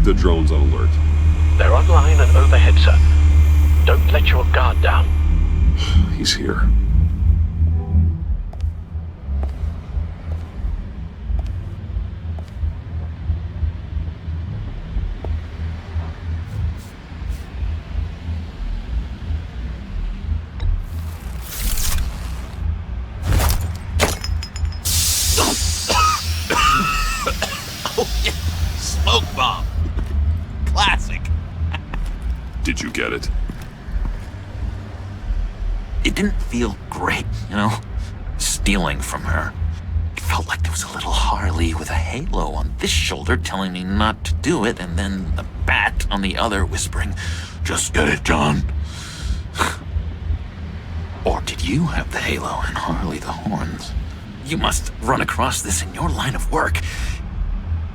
Keep the drones on alert. They're online and overhead, sir. Don't let your guard down. He's here. Smoke bomb. Classic. Did you get it? It didn't feel great, you know? Stealing from her. It felt like there was a little Harley with a halo on this shoulder telling me not to do it, and then a bat on the other whispering, "Just get it, John." Or did you have the halo and Harley the horns? You must run across this in your line of work.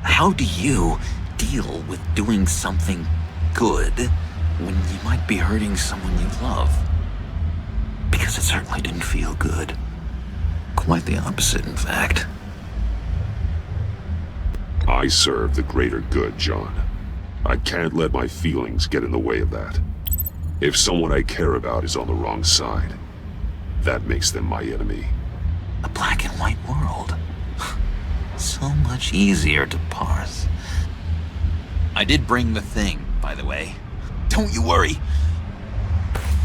How do you deal with doing something good when you might be hurting someone you love? Because it certainly didn't feel good. Quite the opposite, in fact. I serve the greater good, John. I can't let my feelings get in the way of that. If someone I care about is on the wrong side, that makes them my enemy. A black and white world. So much easier to parse. I did bring the thing, by the way. Don't you worry.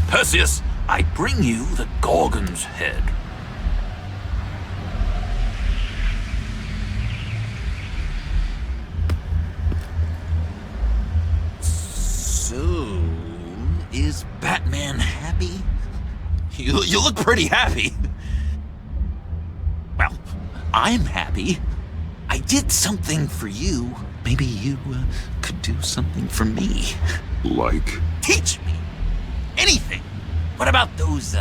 Perseus, I bring you the Gorgon's head. So, is Batman happy? You look pretty happy. Well, I'm happy. I did something for you. Maybe you could do something for me. Like? Teach me. Anything. What about those,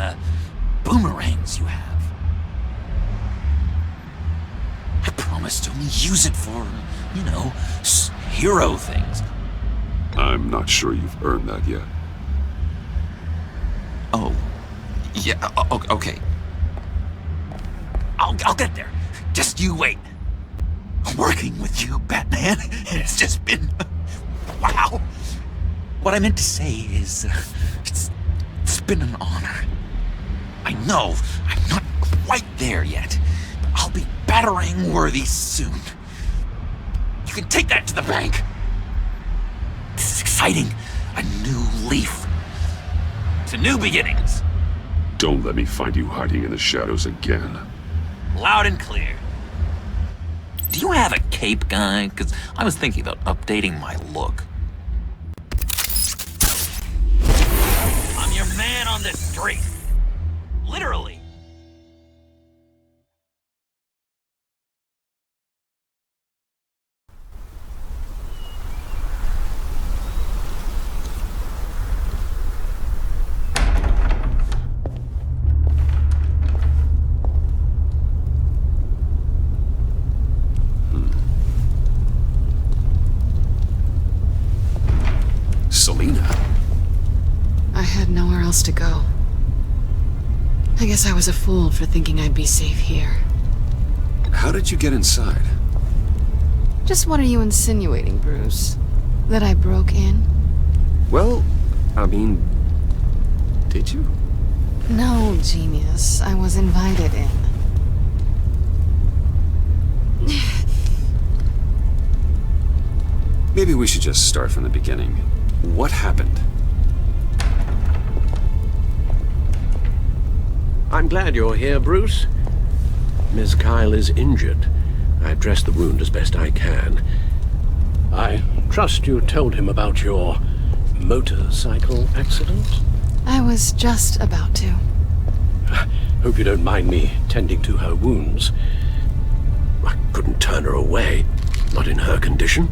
boomerangs you have? I promise to only use it for, you know, hero things. I'm not sure you've earned that yet. Oh. Yeah, okay. I'll get there. Just you wait. Working with you, Batman, it's just been... wow. What I meant to say is, it's been an honor. I know I'm not quite there yet, but I'll be battering worthy soon. You can take that to the bank. This is exciting. A new leaf. To new beginnings. Don't let me find you hiding in the shadows again. Loud and clear. Do you have a cape, guy? Because I was thinking about updating my look. I'm your man on the street. Literally. I had nowhere else to go. I guess I was a fool for thinking I'd be safe here. How did you get inside? Just what are you insinuating, Bruce? That I broke in? Well, I mean, did you? No, genius. I was invited in. Maybe we should just start from the beginning. What happened? I'm glad you're here, Bruce. Miss Kyle is injured. I dressed the wound as best I can. I trust you told him about your motorcycle accident? I was just about to. Hope you don't mind me tending to her wounds. I couldn't turn her away, not in her condition.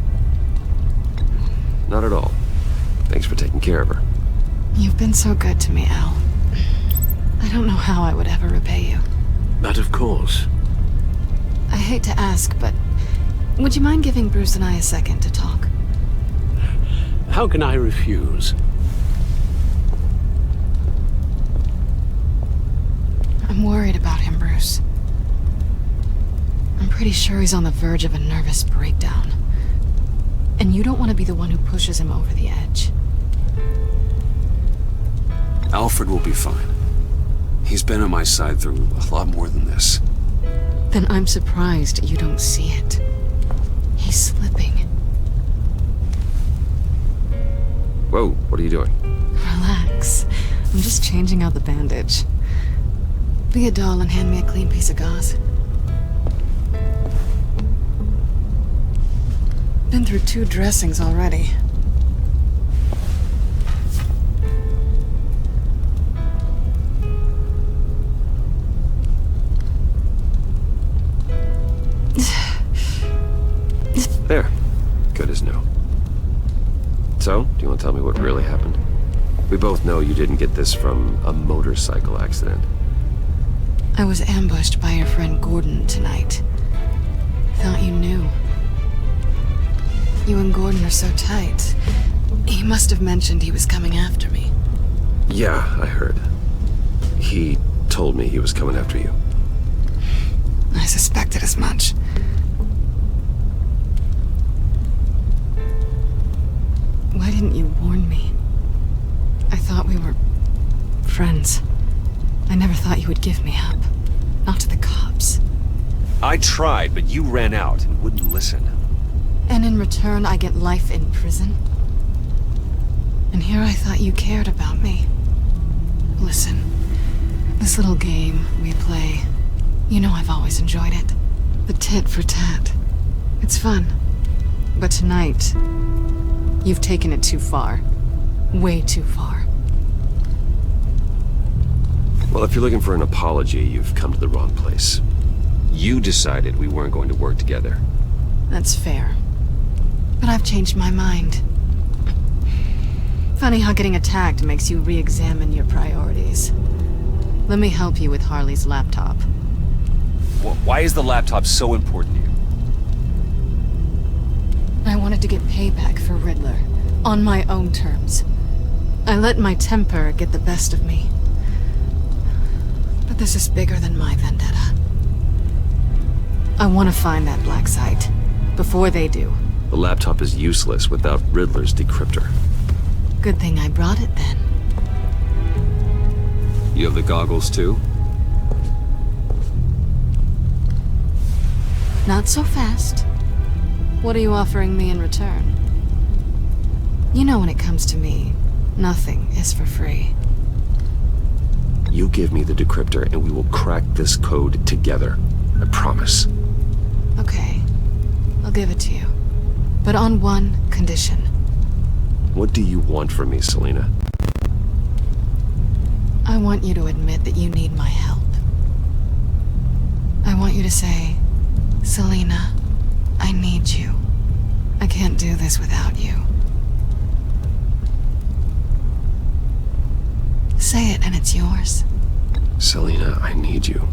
Not at all. Thanks for taking care of her. You've been so good to me, Al. I don't know how I would ever repay you. But of course. I hate to ask, but would you mind giving Bruce and I a second to talk? How can I refuse? I'm worried about him, Bruce. I'm pretty sure he's on the verge of a nervous breakdown. And you don't want to be the one who pushes him over the edge. Alfred will be fine. He's been on my side through a lot more than this. Then I'm surprised you don't see it. He's slipping. Whoa, what are you doing? Relax. I'm just changing out the bandage. Be a doll and hand me a clean piece of gauze. Been through 2 dressings already. There. Good as new. So, do you want to tell me what really happened? We both know you didn't get this from a motorcycle accident. I was ambushed by your friend Gordon tonight. Thought you knew. You and Gordon are so tight. He must have mentioned he was coming after me. Yeah, I heard. He told me he was coming after you. I suspected as much. Why didn't you warn me? I thought we were friends. I never thought you would give me up. Not to the cops. I tried, but you ran out and wouldn't listen. And in return, I get life in prison? And here I thought you cared about me. Listen, this little game we play, you know I've always enjoyed it. The tit for tat. It's fun. But tonight, you've taken it too far. Way too far. Well, if you're looking for an apology, you've come to the wrong place. You decided we weren't going to work together. That's fair. But I've changed my mind. Funny how getting attacked makes you re-examine your priorities. Let me help you with Harley's laptop. Why is the laptop so important to you? I wanted to get payback for Riddler, on my own terms. I let my temper get the best of me. But this is bigger than my vendetta. I want to find that black site, before they do. The laptop is useless without Riddler's decryptor. Good thing I brought it then. You have the goggles too? Not so fast. What are you offering me in return? You know when it comes to me, nothing is for free. You give me the decryptor and we will crack this code together. I promise. Okay, I'll give it to you. But on one condition. What do you want from me, Selina? I want you to admit that you need my help. I want you to say, Selina, I need you. I can't do this without you. Say it and it's yours. Selina, I need you.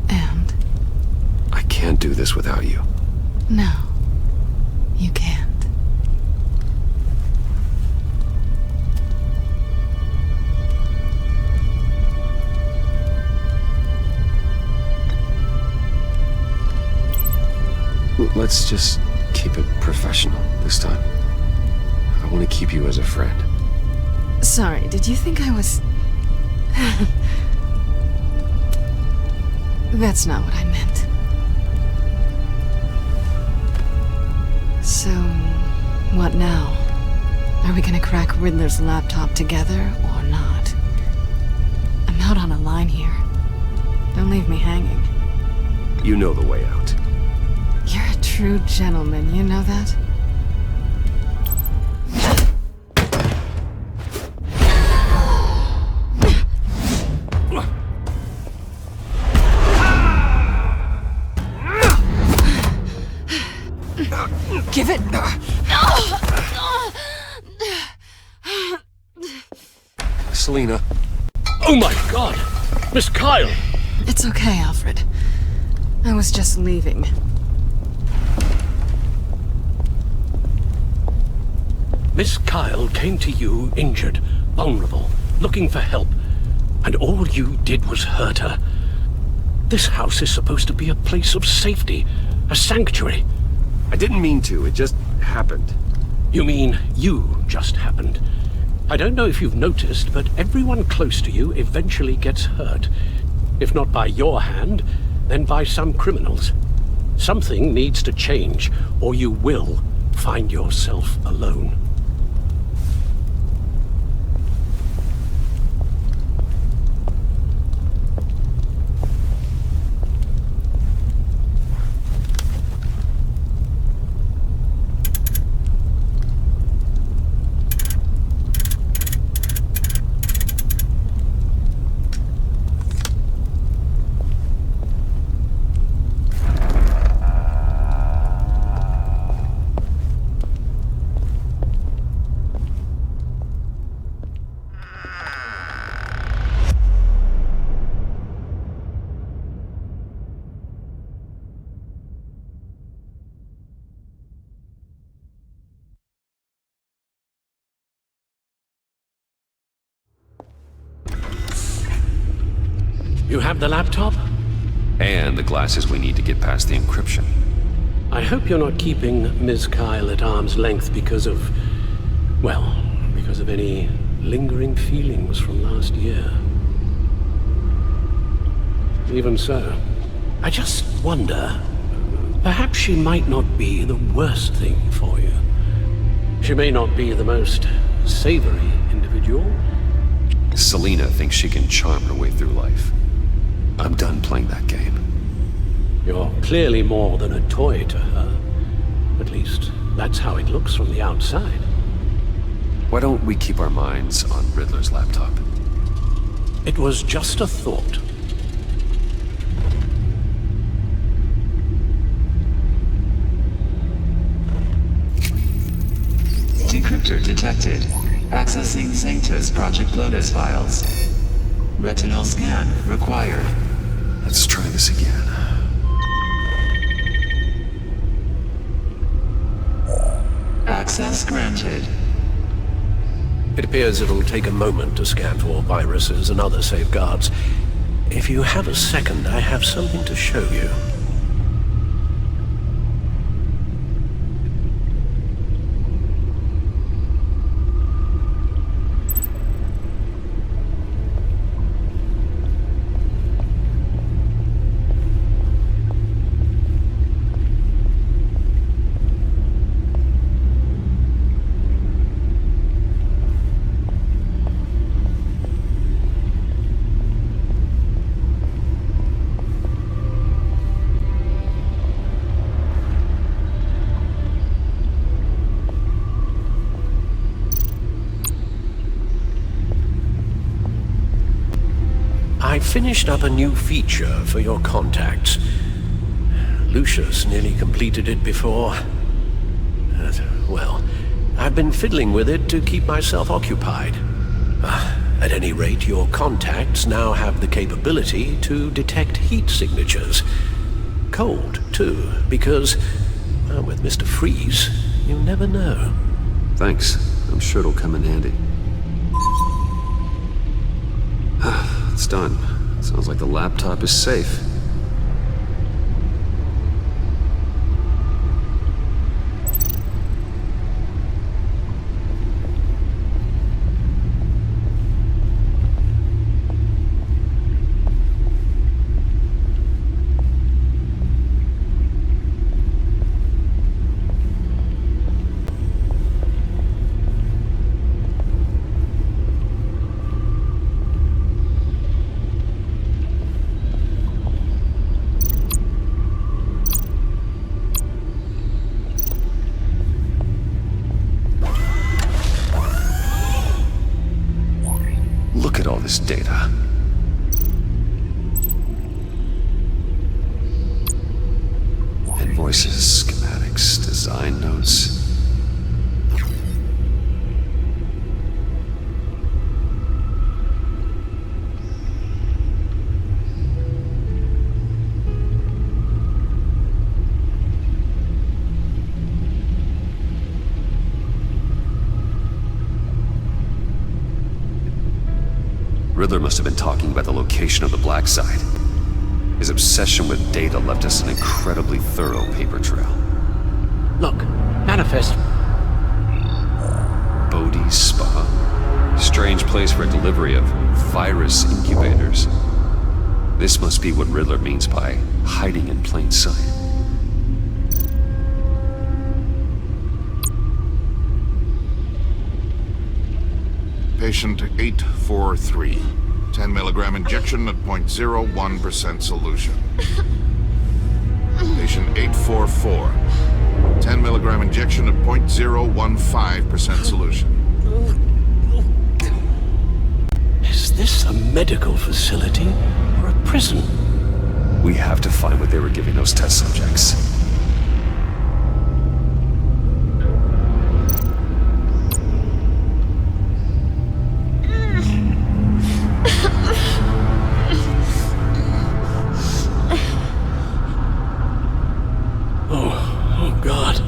And? I can't do this without you. No, you can't. Let's just keep it professional this time. I want to keep you as a friend. Sorry, did you think I was... That's not what I meant. So, what now? Are we gonna crack Riddler's laptop together or not? I'm out on a line here. Don't leave me hanging. You know the way out. You're a true gentleman, you know that? Give it! Selina. Oh my god! Miss Kyle! It's okay, Alfred. I was just leaving. Miss Kyle came to you injured, vulnerable, looking for help, and all you did was hurt her. This house is supposed to be a place of safety, a sanctuary. I didn't mean to, it just happened. You mean you just happened. I don't know if you've noticed, but everyone close to you eventually gets hurt. If not by your hand, then by some criminals. Something needs to change, or you will find yourself alone. You have the laptop? And the glasses we need to get past the encryption. I hope you're not keeping Ms. Kyle at arm's length because of... well, because of any lingering feelings from last year. Even so, I just wonder, perhaps she might not be the worst thing for you. She may not be the most savory individual. Selina thinks she can charm her way through life. I'm done playing that game. You're clearly more than a toy to her. At least, that's how it looks from the outside. Why don't we keep our minds on Riddler's laptop? It was just a thought. Decryptor detected. Accessing Sanctus Project Lotus files. Retinal scan required. Let's try this again. Access granted. It appears it'll take a moment to scan for viruses and other safeguards. If you have a second, I have something to show you. I finished up a new feature for your contacts. Lucius nearly completed it before. Well, I've been fiddling with it to keep myself occupied. At any rate, your contacts now have the capability to detect heat signatures. Cold, too, because, with Mr. Freeze, you never know. Thanks. I'm sure it'll come in handy. It's done. Sounds like the laptop is safe. Look at all this data. Invoices, schematics, design notes. Riddler must have been talking about the location of the Black Site. His obsession with data left us an incredibly thorough paper trail. Look, manifest. Bodhi's Spa? Strange place for a delivery of virus incubators. This must be what Riddler means by hiding in plain sight. Patient 843. 10 milligram injection at 0.01% solution. Patient 844. 10 milligram injection at 0.015% solution. Is this a medical facility or a prison? We have to find what they were giving those test subjects. Oh, God.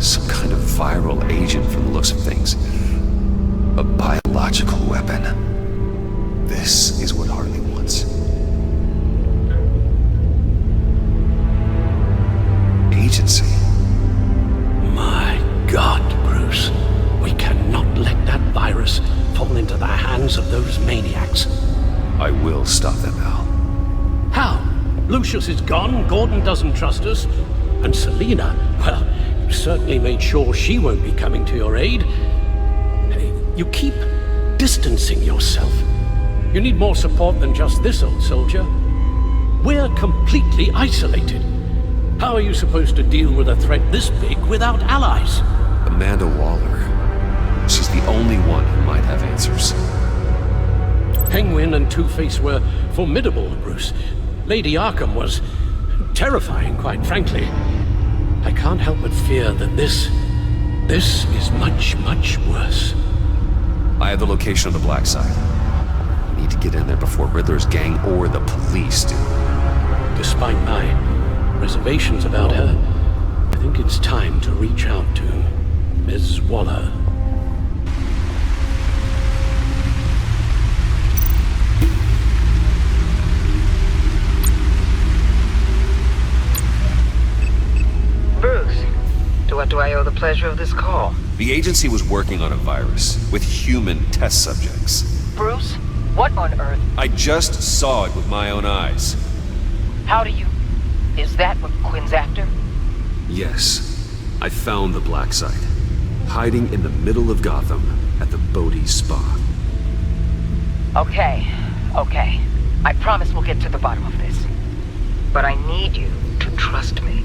Some kind of viral agent from the looks of things. A biological weapon. This is what Harley wants. Agency. My God, Bruce. We cannot let that virus fall into the hands of those maniacs. I will stop them, Al. How? Lucius is gone, Gordon doesn't trust us, and Selina, well, you certainly made sure she won't be coming to your aid. You keep distancing yourself. You need more support than just this old soldier. We're completely isolated. How are you supposed to deal with a threat this big without allies? Amanda Waller. She's the only one who might have answers. Penguin and Two-Face were formidable, Bruce. Lady Arkham was terrifying, quite frankly. I can't help but fear that this is much, much worse. I have the location of the Black Site. We need to get in there before Riddler's gang or the police do. Despite my reservations about her, I think it's time to reach out to Ms. Waller. Bruce, to what do I owe the pleasure of this call? The agency was working on a virus with human test subjects. Bruce, what on earth? I just saw it with my own eyes. How do you... Is that what Quinn's after? Yes, I found the Black Site, hiding in the middle of Gotham at the Bodhi Spa. Okay. I promise we'll get to the bottom of this. But I need you to trust me.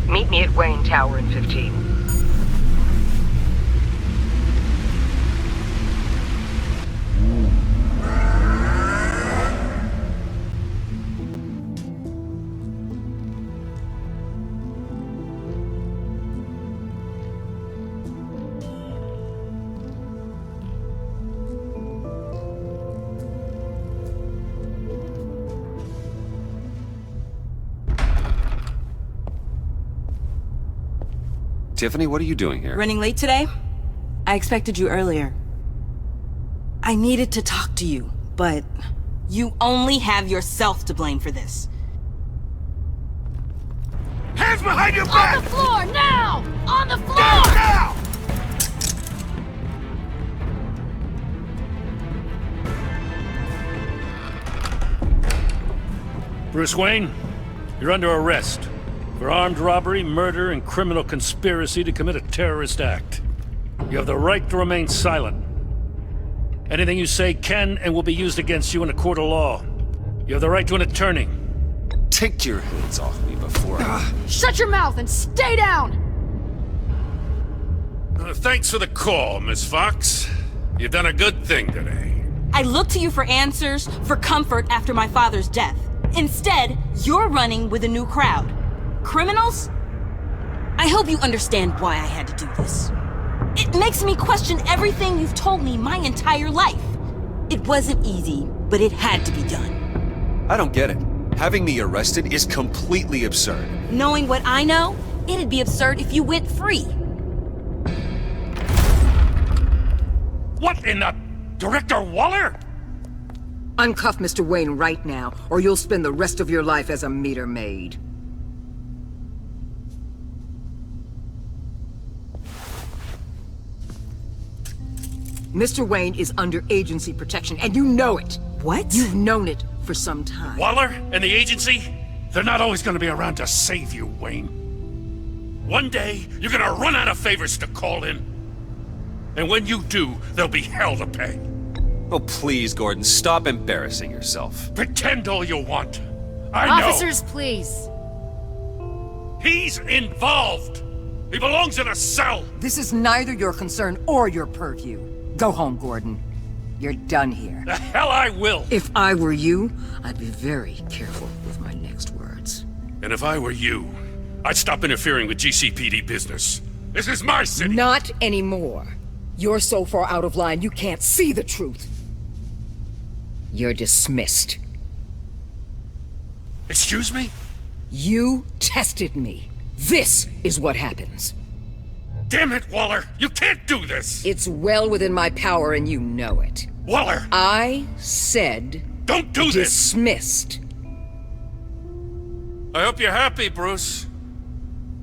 Meet me at Wayne Tower in 15. Tiffany, what are you doing here? Running late today? I expected you earlier. I needed to talk to you, but you only have yourself to blame for this. Hands behind your back! On the floor, now! On the floor! Down now! Bruce Wayne, you're under arrest for armed robbery, murder, and criminal conspiracy to commit a terrorist act. You have the right to remain silent. Anything you say can and will be used against you in a court of law. You have the right to an attorney. Take your hands off me before I... Shut your mouth and stay down! Thanks for the call, Miss Fox. You've done a good thing today. I looked to you for answers, for comfort after my father's death. Instead, you're running with a new crowd. Criminals? I hope you understand why I had to do this. It makes me question everything you've told me my entire life. It wasn't easy, but it had to be done. I don't get it. Having me arrested is completely absurd. Knowing what I know, it'd be absurd if you went free. What in the... Director Waller? Uncuff Mr. Wayne right now, or you'll spend the rest of your life as a meter maid. Mr. Wayne is under agency protection, and you know it. What? You've known it for some time. Waller and the agency, they're not always gonna be around to save you, Wayne. One day, you're gonna run out of favors to call in. And when you do, there'll be hell to pay. Oh, please, Gordon, stop embarrassing yourself. Pretend all you want. I know. Officers, please. He's involved. He belongs in a cell. This is neither your concern or your purview. Go home, Gordon. You're done here. The hell I will. If I were you, I'd be very careful with my next words. And if I were you, I'd stop interfering with GCPD business. This is my city. Not anymore. You're so far out of line, you can't see the truth. You're dismissed. Excuse me? You tested me. This is what happens. Damn it, Waller! You can't do this! It's well within my power and you know it. Waller! I said... Don't do this! Dismissed. I hope you're happy, Bruce.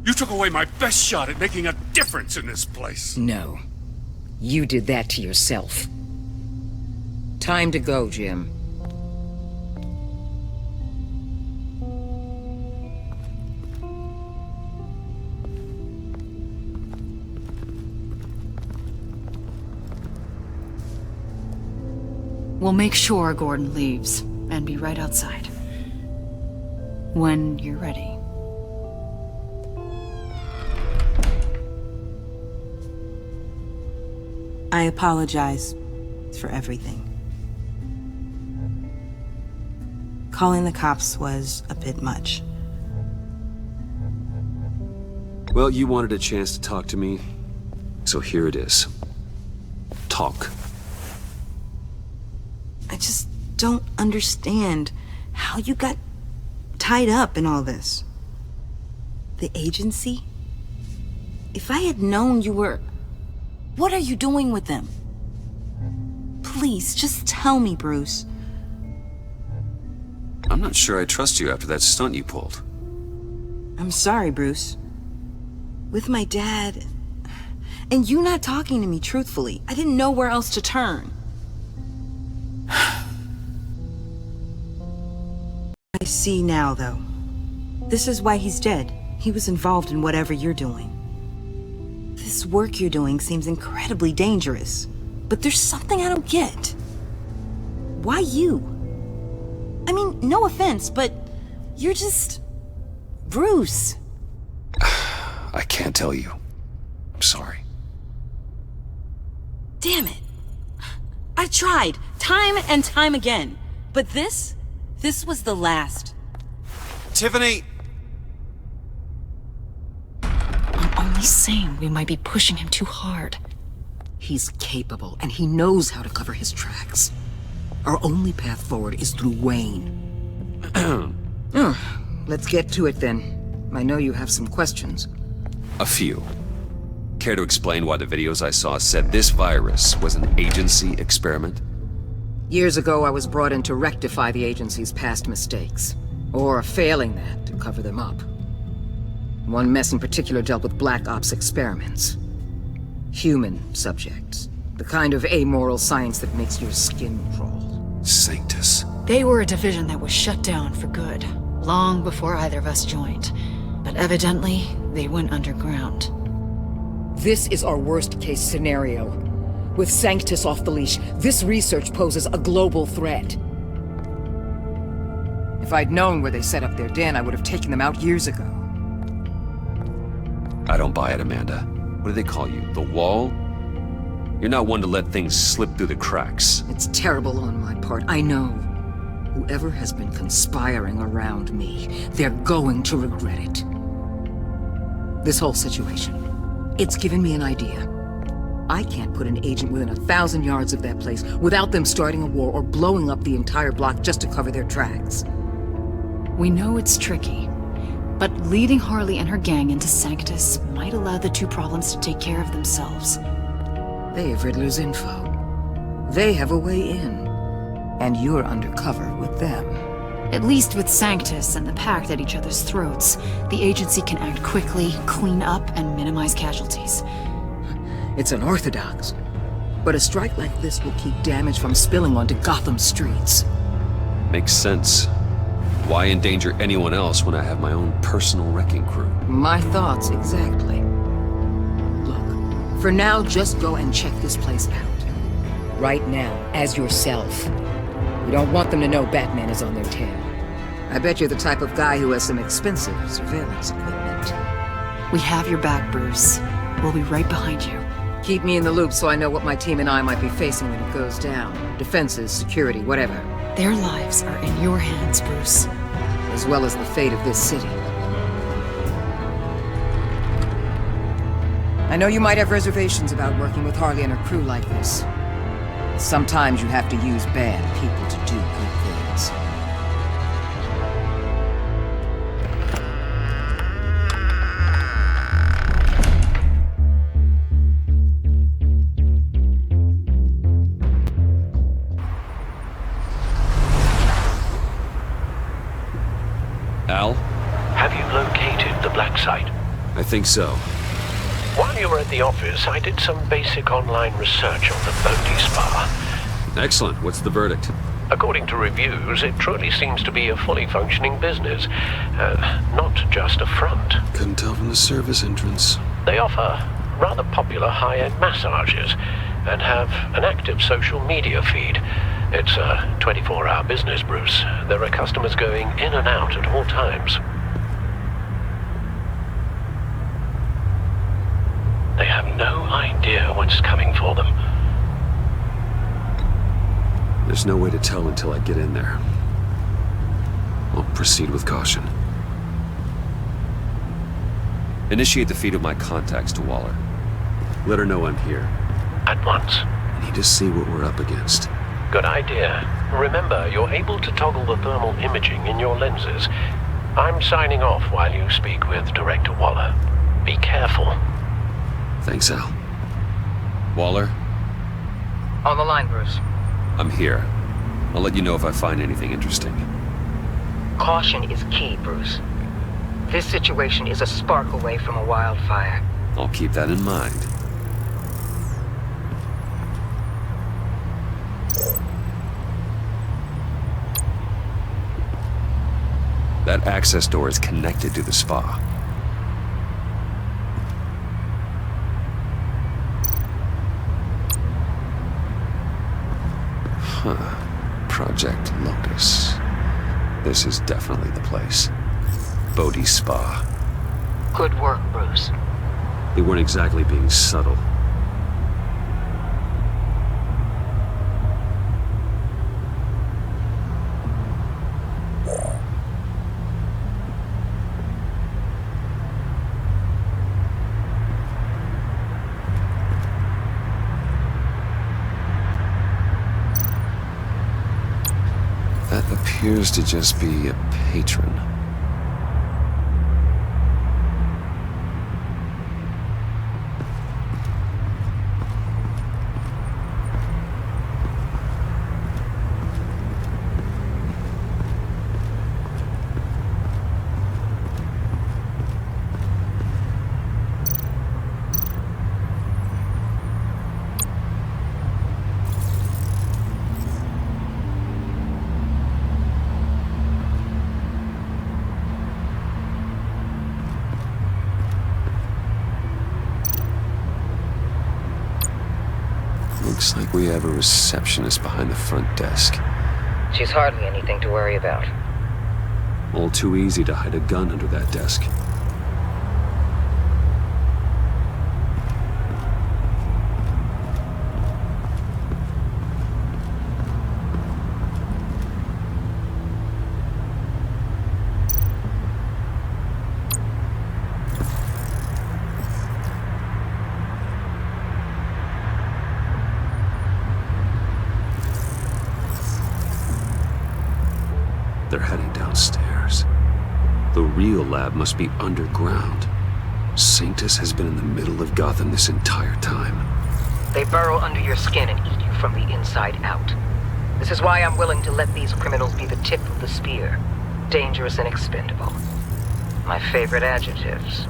You took away my best shot at making a difference in this place. No. You did that to yourself. Time to go, Jim. We'll make sure Gordon leaves, and be right outside. When you're ready. I apologize for everything. Calling the cops was a bit much. Well, you wanted a chance to talk to me, so here it is. Talk. I just don't understand how you got tied up in all this. The agency? If I had known you were... What are you doing with them? Please, just tell me, Bruce. I'm not sure I trust you after that stunt you pulled. I'm sorry, Bruce. With my dad... And you not talking to me truthfully, I didn't know where else to turn. I see now, though. This is why he's dead. He was involved in whatever you're doing. This work you're doing seems incredibly dangerous. But there's something I don't get. Why you? I mean, no offense, but you're just... Bruce. I can't tell you. I'm sorry. Damn it. I tried, time and time again. But this was the last. Tiffany! I'm only saying we might be pushing him too hard. He's capable, and he knows how to cover his tracks. Our only path forward is through Wayne. Let's get to it, then. I know you have some questions. A few. Care to explain why the videos I saw said this virus was an agency experiment? Years ago, I was brought in to rectify the agency's past mistakes. Or, failing that, to cover them up. One mess in particular dealt with Black Ops experiments. Human subjects. The kind of amoral science that makes your skin crawl. Sanctus. They were a division that was shut down for good, long before either of us joined. But evidently, they went underground. This is our worst-case scenario. With Sanctus off the leash, this research poses a global threat. If I'd known where they set up their den, I would have taken them out years ago. I don't buy it, Amanda. What do they call you? The Wall? You're not one to let things slip through the cracks. It's terrible on my part, I know. Whoever has been conspiring around me, they're going to regret it. This whole situation, it's given me an idea. I can't put an agent within 1,000 yards of that place without them starting a war or blowing up the entire block just to cover their tracks. We know it's tricky, but leading Harley and her gang into Sanctus might allow the two problems to take care of themselves. They have Riddler's info. They have a way in. And you're undercover with them. At least with Sanctus and the Pact at each other's throats, the agency can act quickly, clean up, and minimize casualties. It's unorthodox. But a strike like this will keep damage from spilling onto Gotham streets. Makes sense. Why endanger anyone else when I have my own personal wrecking crew? My thoughts, exactly. Look, for now, just go and check this place out. Right now, as yourself. We don't want them to know Batman is on their tail. I bet you're the type of guy who has some expensive surveillance equipment. We have your back, Bruce. We'll be right behind you. Keep me in the loop so I know what my team and I might be facing when it goes down. Defenses, security, whatever. Their lives are in your hands, Bruce. As well as the fate of this city. I know you might have reservations about working with Harley and her crew like this. Sometimes you have to use bad people to do good things. Al? Have you located the black site? I think so. While you were at the office, I did some basic online research on the Bodhi Spa. Excellent. What's the verdict? According to reviews, it truly seems to be a fully functioning business. Not just a front. Couldn't tell from the service entrance. They offer rather popular high-end massages and have an active social media feed. It's a 24-hour business, Bruce. There are customers going in and out at all times. They have no idea what's coming for them. There's no way to tell until I get in there. I'll proceed with caution. Initiate the feed of my contacts to Waller. Let her know I'm here. At once. I need to see what we're up against. Good idea. Remember, you're able to toggle the thermal imaging in your lenses. I'm signing off while you speak with Director Waller. Be careful. Thanks, Al. Waller? On the line, Bruce. I'm here. I'll let you know if I find anything interesting. Caution is key, Bruce. This situation is a spark away from a wildfire. I'll keep that in mind. That access door is connected to the spa. Project Lotus. This is definitely the place. Bodhi Spa. Good work, Bruce. They weren't exactly being subtle. That appears to just be a patron. Looks like we have a receptionist behind the front desk. She's hardly anything to worry about. All too easy to hide a gun under that desk. They're heading downstairs. The real lab must be underground. Sanctus has been in the middle of Gotham this entire time. They burrow under your skin and eat you from the inside out. This is why I'm willing to let these criminals be the tip of the spear. Dangerous and expendable. My favorite adjectives.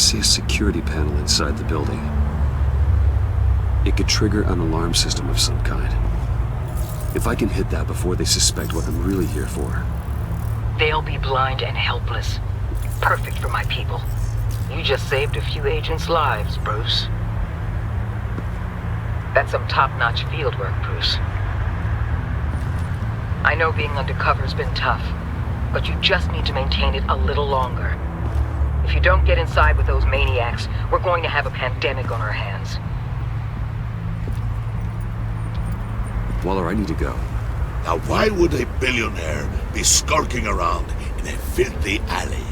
see a security panel inside the building. It could trigger an alarm system of some kind. If I can hit that before they suspect what I'm really here for. They'll be blind and helpless. Perfect for my people. You just saved a few agents' lives, Bruce. That's some top-notch field work, Bruce. I know being undercover's been tough, but you just need to maintain it a little longer. If you don't get inside with those maniacs, we're going to have a pandemic on our hands. Waller, I need to go. Now why would a billionaire be skulking around in a filthy alley?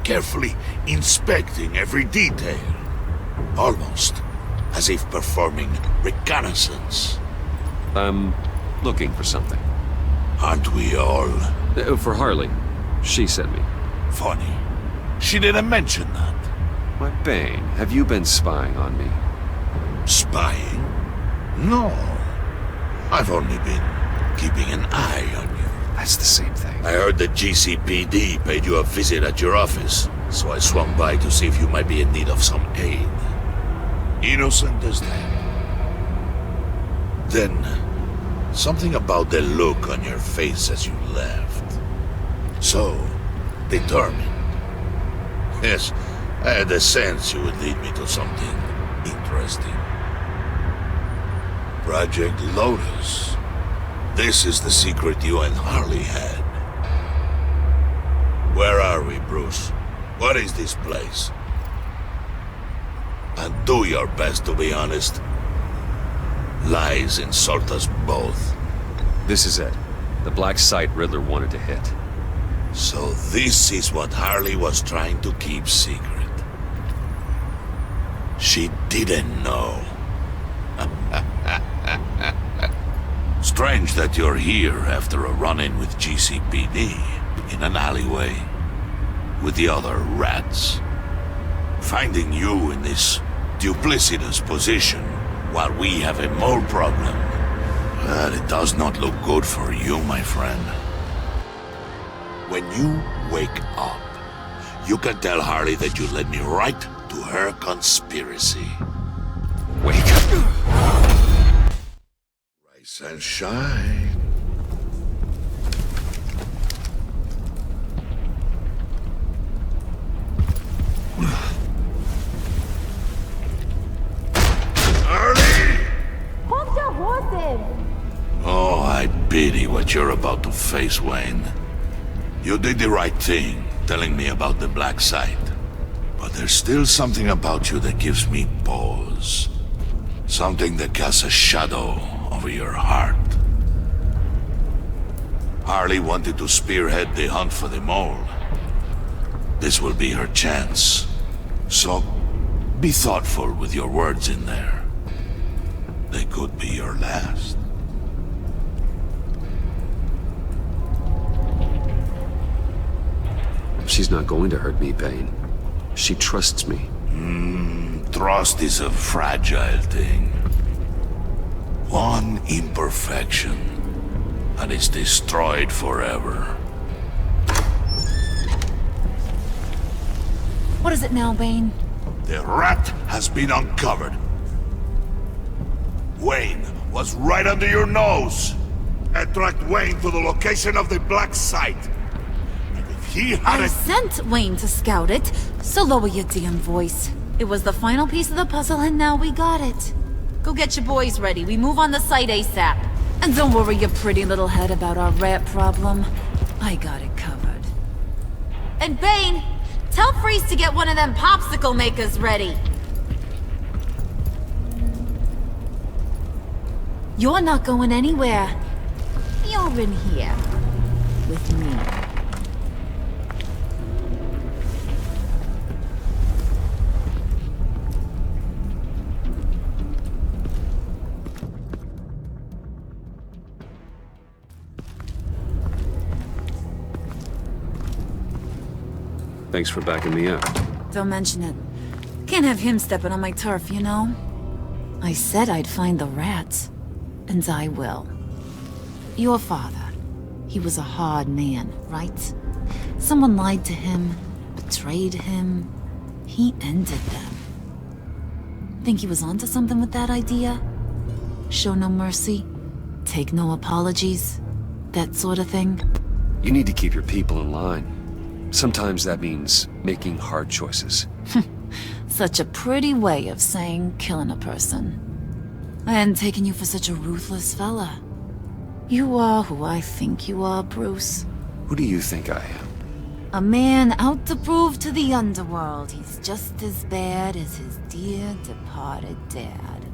Carefully inspecting every detail. Almost as if performing reconnaissance. I'm looking for something. Aren't we all? For Harley. She sent me. Funny. She didn't mention that. Why, Bane, have you been spying on me? Spying? No. I've only been keeping an eye on you. That's the same thing. I heard the GCPD paid you a visit at your office, so I swung by to see if you might be in need of some aid. Innocent as that. Then, something about the look on your face as you left. So, determined. Yes, I had a sense you would lead me to something interesting. Project Lotus. This is the secret you and Harley had. Where are we, Bruce? What is this place? And do your best to be honest. Lies insult us both. This is it. The black site Riddler wanted to hit. So this is what Harley was trying to keep secret. She didn't know. Strange that you're here after a run-in with GCPD in an alleyway with the other rats. Finding you in this duplicitous position while we have a mole problem. But it does not look good for you, my friend. When you wake up, you can tell Harley that you led me right to her conspiracy. Wake up. Rise and shine. Oh, I pity what you're about to face, Wayne. You did the right thing, telling me about the black site. But there's still something about you that gives me pause. Something that casts a shadow over your heart. Harley wanted to spearhead the hunt for the mole. This will be her chance. So, be thoughtful with your words in there. They could be your last. She's not going to hurt me, Bane. She trusts me. Trust is a fragile thing. One imperfection, and it's destroyed forever. What is it now, Bane? The rat has been uncovered. Wayne was right under your nose. Attract Wayne to the location of the black site. And if he had I sent Wayne to scout it, so lower your damn voice. It was the final piece of the puzzle and now we got it. Go get your boys ready. We move on the site ASAP. And don't worry your pretty little head about our rat problem. I got it covered. And Bane, tell Freeze to get one of them popsicle makers ready. You're not going anywhere. You're in here. With me. Thanks for backing me up. Don't mention it. Can't have him stepping on my turf, you know? I said I'd find the rats. And I will. Your father. He was a hard man, right? Someone lied to him, betrayed him. He ended them. Think he was onto something with that idea? Show no mercy, take no apologies, that sort of thing? You need to keep your people in line. Sometimes that means making hard choices. Such a pretty way of saying killing a person. I hadn't taken you for such a ruthless fella. You are who I think you are, Bruce. Who do you think I am? A man out to prove to the underworld he's just as bad as his dear departed dad.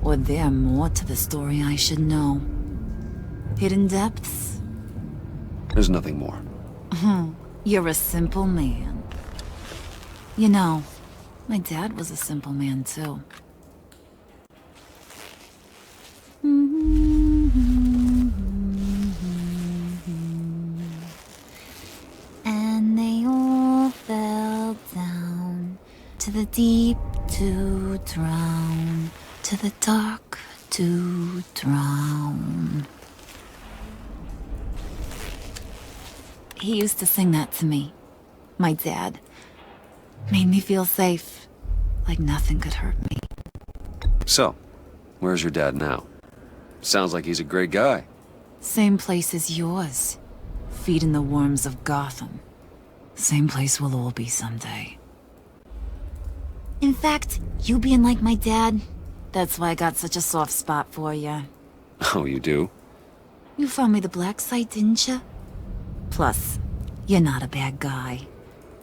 Or there more to the story I should know? Hidden depths? There's nothing more. You're a simple man. You know, my dad was a simple man too. And they all fell down to the deep to drown, to the dark to drown. He used to sing that to me. My dad. Made me feel safe. Like nothing could hurt me. So, where's your dad now? Sounds like he's a great guy. Same place as yours. Feeding the worms of Gotham. Same place we'll all be someday. In fact, you being like my dad, that's why I got such a soft spot for you. Oh, you do? You found me the black site, didn't you? Plus, you're not a bad guy.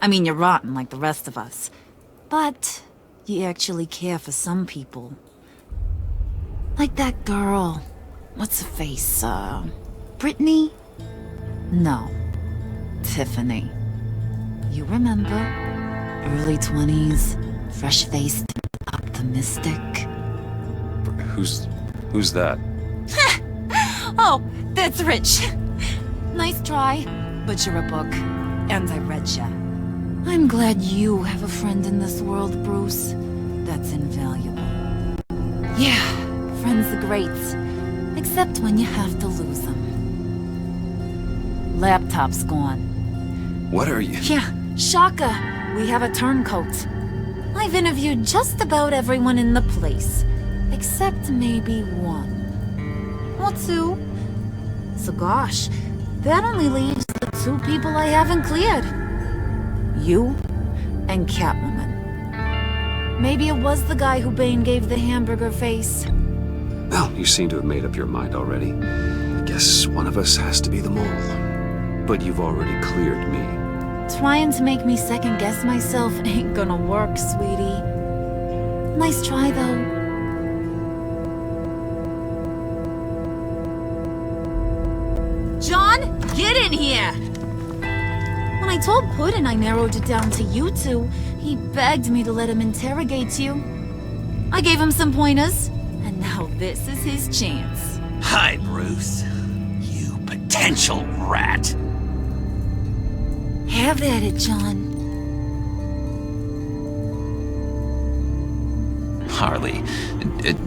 I mean, you're rotten like the rest of us. But you actually care for some people. Like that girl. What's her face? Brittany? No. Tiffany. You remember? Early 20s, fresh-faced, optimistic. Who's that? Oh, that's Rich. Nice try, but you're a book, and I read ya. I'm glad you have a friend in this world, Bruce. That's invaluable. Yeah, friends are great, except when you have to lose them. Laptop's gone. What are you? Yeah, shocker. We have a turncoat. I've interviewed just about everyone in the place, except maybe one. Or two. So gosh, that only leaves the two people I haven't cleared. You and Catwoman. Maybe it was the guy who Bane gave the hamburger face. Well, you seem to have made up your mind already. I guess one of us has to be the mole. But you've already cleared me. Trying to make me second-guess myself ain't gonna work, sweetie. Nice try, though. John, get in here! When I told Puddin' I narrowed it down to you two, he begged me to let him interrogate you. I gave him some pointers, and now this is his chance. Hi, Bruce. You potential rat. Have at it, John. Harley,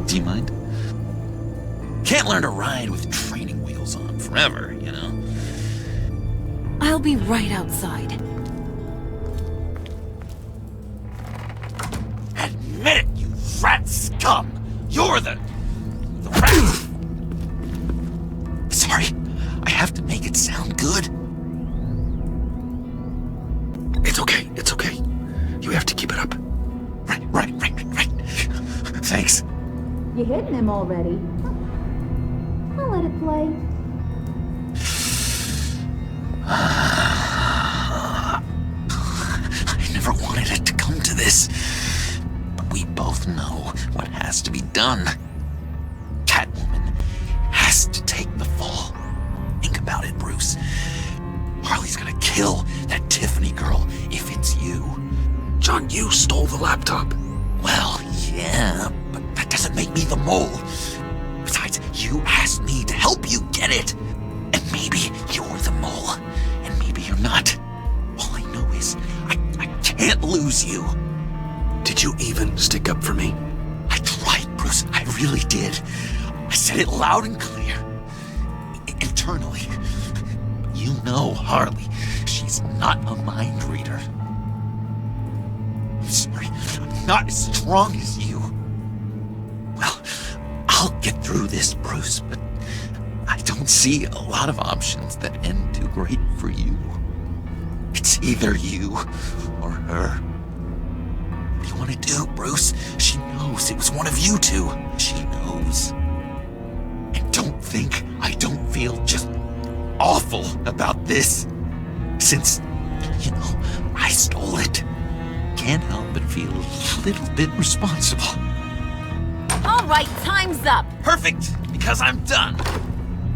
do you mind? Can't learn to ride with training wheels on forever, you know? I'll be right outside. Admit it, you rat scum! You're the rat! Sorry, I have to make it sound good. It's okay, it's okay. You have to keep it up. Right. Thanks. You hitting him already? I'll let it play. I never wanted it to come to this. But we both know what has to be done. Catwoman has to take the fall. Think about it, Bruce. Harley's gonna kill that Tiffany girl if it's you. John, you stole the laptop. Well, yeah, but that doesn't make me the mole. Besides, you asked me to help you get it. And maybe you're the mole, and maybe you're not. All I know is I can't lose you. Did you even stick up for me? I tried, Bruce. I really did. I said it loud and clear. Internally. You know Harley. She's not a mind reader. not as strong as you. Well, I'll get through this, Bruce, but I don't see a lot of options that end too great for you. It's either you or her. What do you want to do, Bruce? She knows it was one of you two. She knows. And don't think I don't feel just awful about this. Since, I stole it. Can't help but feel a little bit responsible. All right, time's up. Perfect, because I'm done.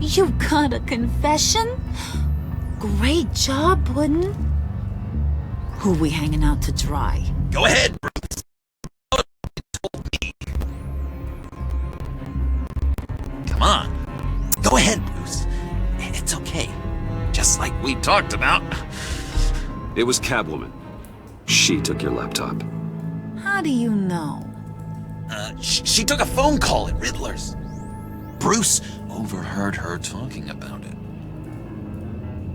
You got a confession? Great job, Puddin'. Who we hanging out to dry? Go ahead, Bruce. Told me. Come on. Go ahead, Bruce. It's okay. Just like we talked about. It was Catwoman. She took your laptop. How do you know? She took a phone call at Riddler's. Bruce overheard her talking about it.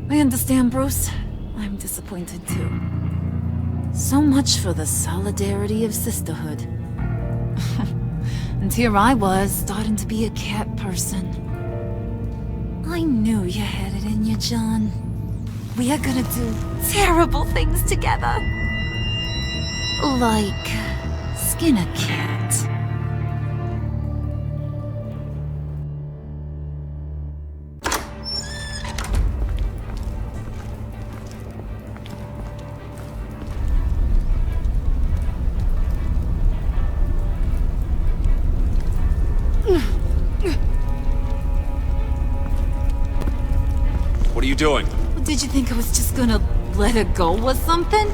I understand, Bruce. I'm disappointed too. So much for the solidarity of sisterhood. And here I was, starting to be a cat person. I knew you had it in you, John. We are gonna do terrible things together. Like skin a cat. What are you doing? Did you think I was just gonna let her go or something?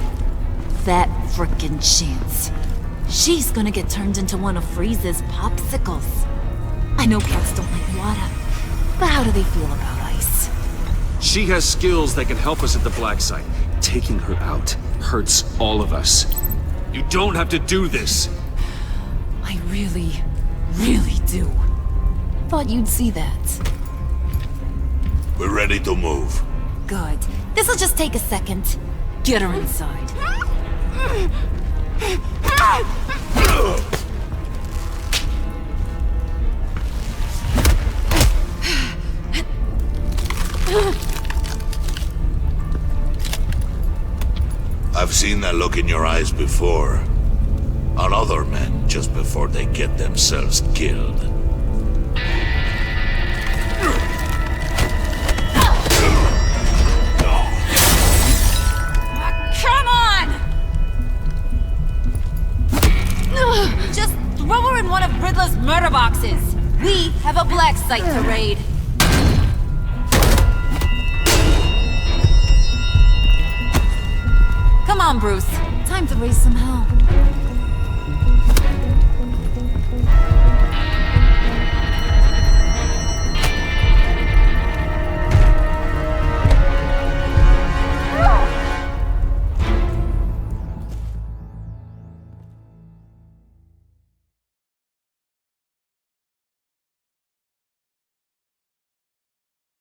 That frickin' chance. She's gonna get turned into one of Freeze's popsicles. I know cats don't like water, but how do they feel about ice? She has skills that can help us at the black site. Taking her out hurts all of us. You don't have to do this. I really, really do. Thought you'd see that. We're ready to move. Good. This'll just take a second. Get her inside. I've seen that look in your eyes before. On other men, just before they get themselves killed. Come on! Just throw her in one of Riddler's murder boxes. We have a black site to raid. Come on, Bruce. Time to raise some hell.